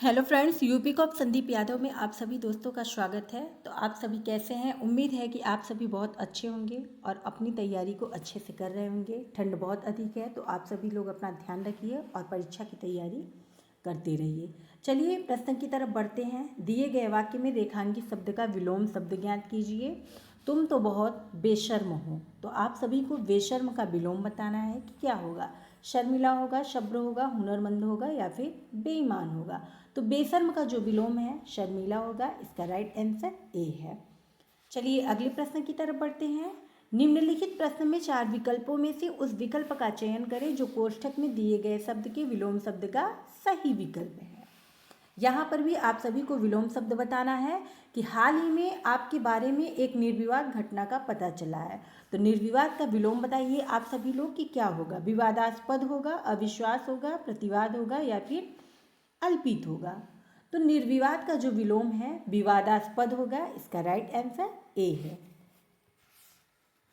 Hello friends, UP cop Sandeep Yadav में आप सभी दोस्तों का स्वागत है। तो आप सभी कैसे हैं? उम्मीद है कि आप सभी बहुत अच्छे होंगे और अपनी तैयारी को अच्छे से कर रहे होंगे। ठंड बहुत अधिक है तो आप सभी लोग अपना ध्यान रखिए और परीक्षा की तैयारी करते रहिए। चलिए प्रश्न की तरफ बढ़ते हैं। दिए गए वाक्य में रेखांकित शब्द का विलोम शब्द ज्ञात कीजिए। तुम तो बहुत बेशर्म हो। तो आप सभी को बेशर्म का विलोम बताना है कि क्या होगा। शर्मिला होगा, शब्र होगा, हुनरमंद होगा या फिर बेईमान होगा। तो बेशर्म का जो विलोम है शर्मिला होगा। इसका राइट आंसर ए है। चलिए अगले प्रश्न की तरफ बढ़ते हैं। निम्नलिखित प्रश्न में 4 विकल्पों में से उस विकल्प का चयन करें जो कोष्ठक में दिए गए शब्द के विलोम शब्द का सही विकल्प है। यहाँ पर भी आप सभी को विलोम शब्द बताना है कि हाल ही में आपके बारे में एक निर्विवाद घटना का पता चला है। तो निर्विवाद का विलोम बताइए आप सभी लोग कि क्या होगा। विवादास्पद होगा, अविश्वास होगा, प्रतिवाद होगा या फिर अल्पित होगा। तो निर्विवाद का जो विलोम है विवादास्पद होगा। इसका राइट आंसर ए है।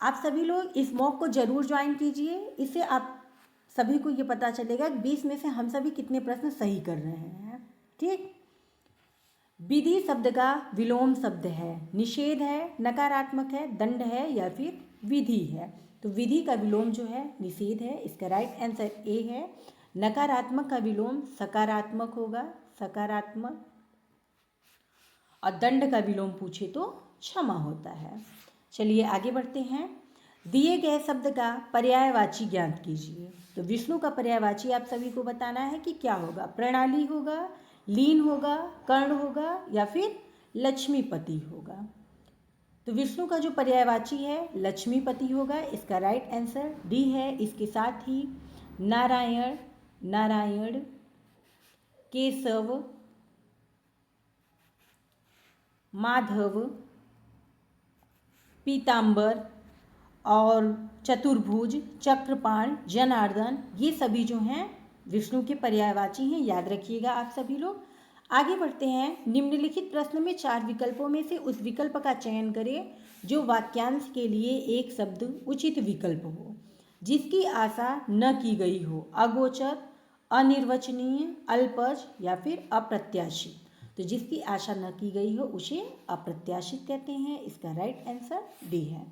आप सभी लोग इस मॉक को जरूर ज्वाइन कीजिए। इससे आप सभी को ये पता चलेगा कि 20 में से हम सभी कितने प्रश्न सही कर रहे हैं। ठीक। विधि शब्द का विलोम शब्द है निषेध है, नकारात्मक है, दंड है या फिर विधि है। तो विधि का विलोम जो है निषेध है। इसका राइट आंसर ए है। नकारात्मक का विलोम सकारात्मक होगा, सकारात्मक। और दंड का विलोम पूछे तो क्षमा होता है। चलिए आगे बढ़ते हैं। दिए गए शब्द का पर्यायवाची ज्ञात कीजिए। तो विष्णु का पर्यायवाची आप सभी को बताना है कि क्या होगा। प्रणाली होगा, लीन होगा, कर्ण होगा या फिर लक्ष्मीपति होगा। तो विष्णु का जो पर्यायवाची है लक्ष्मीपति होगा। इसका राइट आंसर डी है। इसके साथ ही नारायण, नारायण, केशव, माधव, पीताम्बर और चतुर्भुज, चक्रपाण, जनार्दन, ये सभी जो हैं विष्णु के पर्यायवाची हैं। याद रखिएगा आप सभी लोग। आगे बढ़ते हैं। निम्नलिखित प्रश्न में 4 विकल्पों में से उस विकल्प का चयन करें जो वाक्यांश के लिए एक शब्द उचित विकल्प हो, जिसकी आशा न की गई हो। अगोचर, अनिर्वचनीय, अल्पज या फिर अप्रत्याशित। तो जिसकी आशा न की गई हो उसे अप्रत्याशित कहते हैं। इसका राइट आंसर डी है।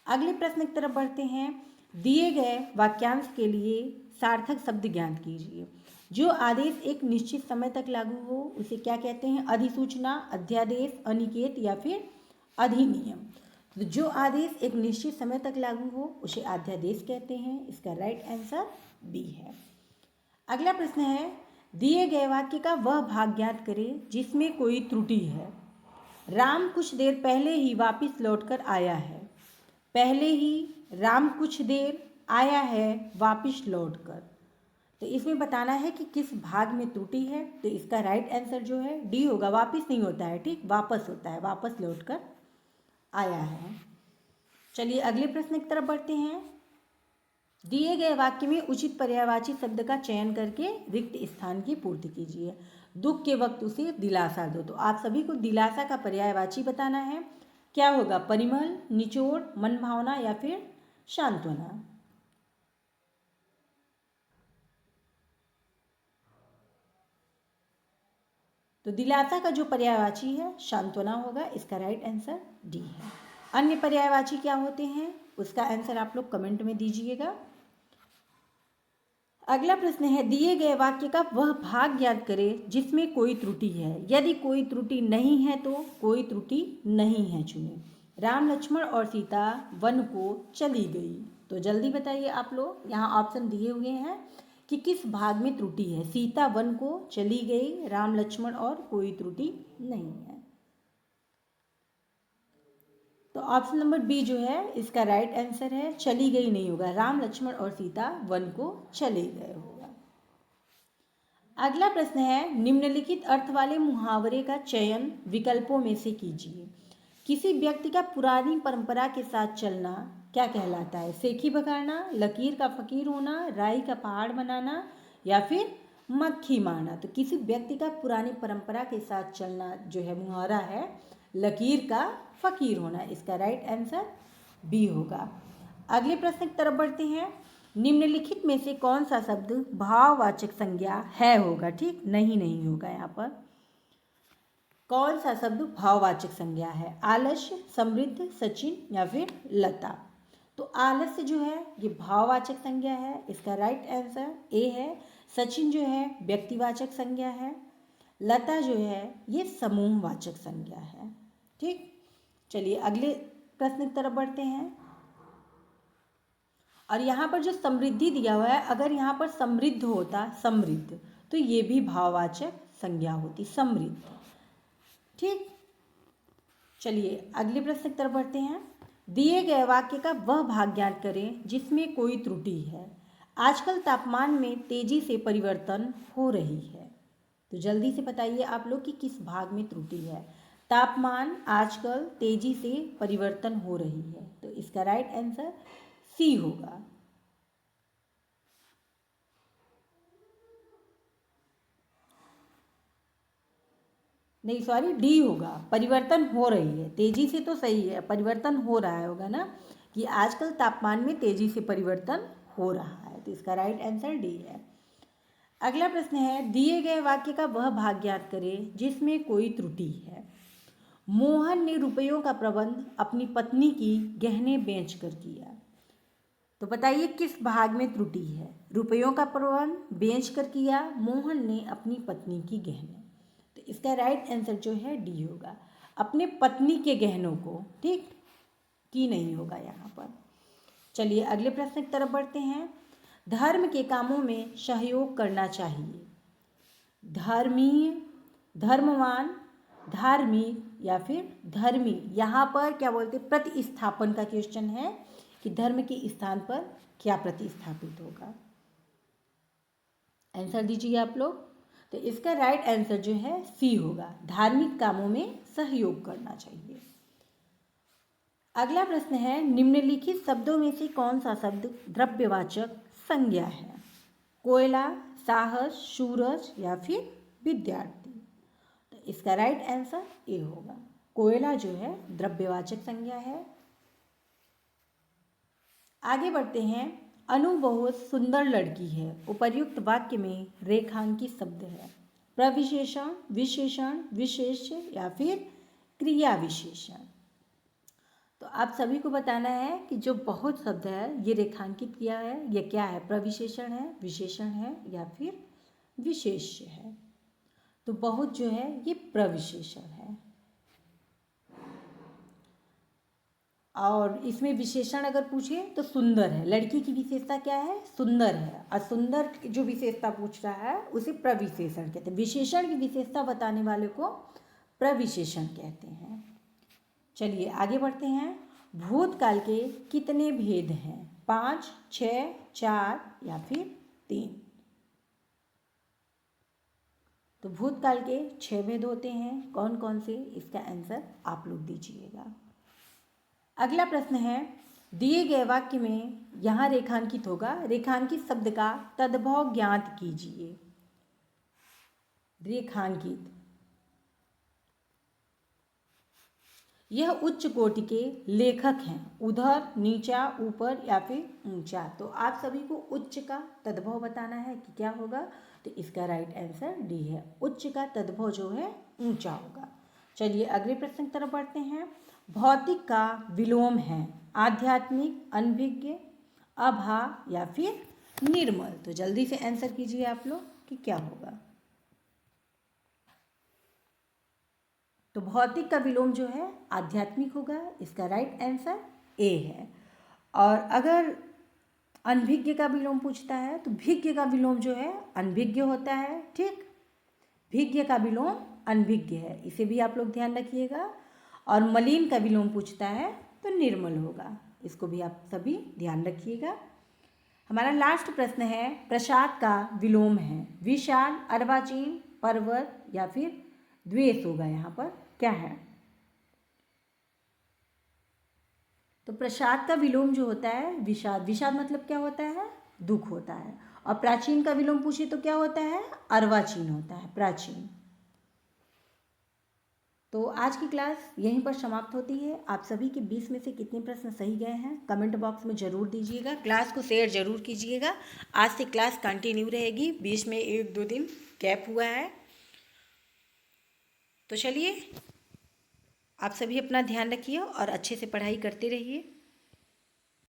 अगले प्रश्न की तरफ बढ़ते हैं। दिए गए वाक्यांश के लिए सार्थक शब्द ज्ञात कीजिए। जो आदेश एक निश्चित समय तक लागू हो उसे क्या कहते हैं। अधिसूचना, अध्यादेश, अनिकेत या फिर अधिनियम। तो जो आदेश एक निश्चित समय तक लागू हो उसे अध्यादेश कहते हैं। इसका राइट आंसर बी है। अगला प्रश्न है। दिए गए वाक्य का वह भाग ज्ञात करें जिसमें कोई त्रुटि है। राम कुछ देर पहले ही वापस लौटकर आया है। पहले ही राम कुछ देर आया है वापस लौटकर। तो इसमें बताना है कि किस भाग में त्रुटि है। तो इसका राइट आंसर जो है डी होगा। वापस नहीं होता है, ठीक, वापस होता है। वापस लौटकर आया है। चलिए अगले प्रश्न की तरफ बढ़ते हैं। दिए गए वाक्य में उचित पर्यायवाची शब्द का चयन करके रिक्त स्थान की पूर्ति कीजिए। दुख के वक्त उसे दिलासा दो। तो आप सभी को दिलासा का पर्यायवाची बताना है। क्या होगा। परिमल, निचोड़, मनभावना या फिर सांत्वना। तो दिलासा का जो पर्यायवाची है सांत्वना होगा। इसका राइट आंसर डी है। अन्य पर्यायवाची क्या होते हैं उसका आंसर आप लोग कमेंट में दीजिएगा। अगला प्रश्न है। दिए गए वाक्य का वह भाग ज्ञात करें जिसमें कोई त्रुटि है। यदि कोई त्रुटि नहीं है तो कोई त्रुटि नहीं है चुने। राम, लक्ष्मण और सीता वन को चली गई। तो जल्दी बताइए आप लोग। यहाँ ऑप्शन दिए हुए हैं कि किस भाग में त्रुटि है। सीता वन को चली गई, राम, लक्ष्मण और कोई त्रुटि नहीं है। तो ऑप्शन नंबर बी जो है इसका राइट आंसर है। चली गई नहीं होगा। राम, लक्ष्मण और सीता वन को चले गए होगा। अगला प्रश्न है। निम्नलिखित अर्थ वाले मुहावरे का चयन विकल्पों में से कीजिए। किसी व्यक्ति का पुरानी परंपरा के साथ चलना क्या कहलाता है। सेखी बगाड़ना, लकीर का फकीर होना, राई का पहाड़ बनाना या फिर मक्खी मारना। तो किसी व्यक्ति का पुरानी परंपरा के साथ चलना जो है मुहावरा है लकीर का फकीर होना। इसका राइट आंसर बी होगा। अगले प्रश्न की तरफ बढ़ते हैं। निम्नलिखित में से कौन सा शब्द भाववाचक संज्ञा है होगा, ठीक, नहीं होगा यहाँ पर। कौन सा शब्द भाववाचक संज्ञा है? आलस्य, समृद्ध, सचिन या फिर लता। तो आलस्य जो है ये भाववाचक संज्ञा है, इसका राइट आंसर ए है। सचिन जो है व्यक्तिवाचक संज्ञा है। लता जो है ये समूहवाचक संज्ञा है, ठीक। चलिए अगले प्रश्न की तरफ बढ़ते हैं। और यहाँ पर जो समृद्धि दिया हुआ है, अगर यहाँ पर समृद्ध होता, समृद्ध, तो ये भी भाववाचक संज्ञा होती, समृद्ध, ठीक। चलिए अगले प्रश्न की तरफ बढ़ते हैं। दिए गए वाक्य का वह भाग ज्ञात करें जिसमें कोई त्रुटि है। आजकल तापमान में तेजी से परिवर्तन हो रही है। तो जल्दी से बताइए आप लोग कि किस भाग में त्रुटि है। तापमान आजकल तेजी से परिवर्तन हो रही है, तो इसका राइट आंसर सी होगा। नहीं सॉरी, डी होगा, परिवर्तन हो रही है। तेजी से तो सही है, परिवर्तन हो रहा है होगा ना, कि आजकल तापमान में तेजी से परिवर्तन हो रहा है, तो इसका राइट आंसर डी है। अगला प्रश्न है, दिए गए वाक्य का वह भाग ज्ञात करें जिसमें कोई त्रुटि है। मोहन ने रुपयों का प्रबंध अपनी पत्नी की गहने बेचकर किया। तो बताइए किस भाग में त्रुटि है? रुपयों का प्रबंध बेचकर किया, मोहन ने अपनी पत्नी की गहने। तो इसका राइट आंसर जो है डी होगा, अपने पत्नी के गहनों को, ठीक, की नहीं होगा यहाँ पर। चलिए अगले प्रश्न की तरफ बढ़ते हैं। धर्म के कामों में सहयोग करना चाहिए। धर्मीय, धर्मवान, धार्मिक या फिर धर्मी। यहाँ पर क्या बोलते हैं, प्रतिस्थापन का क्वेश्चन है कि धर्म के स्थान पर क्या प्रतिस्थापित होगा। आंसर दीजिए आप लोग। तो इसका राइट आंसर जो है सी होगा, धार्मिक कामों में सहयोग करना चाहिए। अगला प्रश्न है, निम्नलिखित शब्दों में से कौन सा शब्द द्रव्यवाचक संज्ञा है? कोयला, साहस, सूरज या फिर विद्यार्थी। तो इसका राइट आंसर ए होगा, कोयला जो है द्रव्यवाचक संज्ञा है। आगे बढ़ते हैं। अनु बहुत सुंदर लड़की है, उपर्युक्त वाक्य में रेखांकित शब्द है। प्रविशेषण, विशेषण, विशेष्य या फिर क्रिया विशेषण। तो आप सभी को बताना है कि जो बहुत शब्द है ये रेखांकित किया है, ये क्या है, प्रविशेषण है, विशेषण है या फिर विशेष्य है। तो बहुत जो है ये प्रविशेषण है। और इसमें विशेषण अगर पूछे तो सुंदर है, लड़की की विशेषता क्या है, सुंदर है। और सुंदर जो विशेषता पूछ रहा है उसे प्रविशेषण कहते हैं। विशेषण की विशेषता बताने वाले को प्रविशेषण कहते हैं। चलिए आगे बढ़ते हैं। भूतकाल के कितने भेद हैं? 5, 6, 4 या फिर 3। तो भूतकाल के 6 भेद होते हैं, कौन कौन से, इसका आंसर आप लोग दीजिएगा। अगला प्रश्न है, दिए गए वाक्य में यहाँ रेखांकित होगा, रेखांकित शब्द का तद्भव ज्ञात कीजिए। रेखांकित, यह उच्च कोटि के लेखक हैं, उधर, नीचा, ऊपर या फिर ऊंचा। तो आप सभी को उच्च का तद्भव बताना है कि क्या होगा, तो इसका राइट आंसर डी है, उच्च का तद्भव जो है ऊंचा होगा। चलिए अगले प्रश्न की तरफ बढ़ते हैं। भौतिक का विलोम है आध्यात्मिक, अनभिज्ञ, अभा या फिर निर्मल। तो जल्दी से आंसर कीजिए आप लोग कि क्या होगा। तो भौतिक का विलोम जो है आध्यात्मिक होगा, इसका राइट आंसर ए है। और अगर अनभिज्ञ का विलोम पूछता है तो भिज्ञ का विलोम जो है अनभिज्ञ होता है, ठीक, भिज्ञ का विलोम अनभिज्ञ है, इसे भी आप लोग ध्यान रखिएगा। और मलिन का विलोम पूछता है तो निर्मल होगा, इसको भी आप सभी ध्यान रखिएगा। हमारा लास्ट प्रश्न है, प्रसाद का विलोम है विशाल, अर्वाचीन, पर्वत या फिर द्वेष होगा। यहाँ पर क्या है, तो प्रसाद का विलोम जो होता है विषाद, विषाद मतलब क्या होता है, दुख होता है। और प्राचीन का विलोम पूछे तो क्या होता है, अर्वाचीन होता है, प्राचीन। तो आज की क्लास यहीं पर समाप्त होती है। आप सभी के 20 में से कितने प्रश्न सही गए हैं कमेंट बॉक्स में ज़रूर दीजिएगा। क्लास को शेयर ज़रूर कीजिएगा। आज से क्लास कंटिन्यू रहेगी, बीच में 1-2 दिन गैप हुआ है। तो चलिए, आप सभी अपना ध्यान रखिए और अच्छे से पढ़ाई करते रहिए।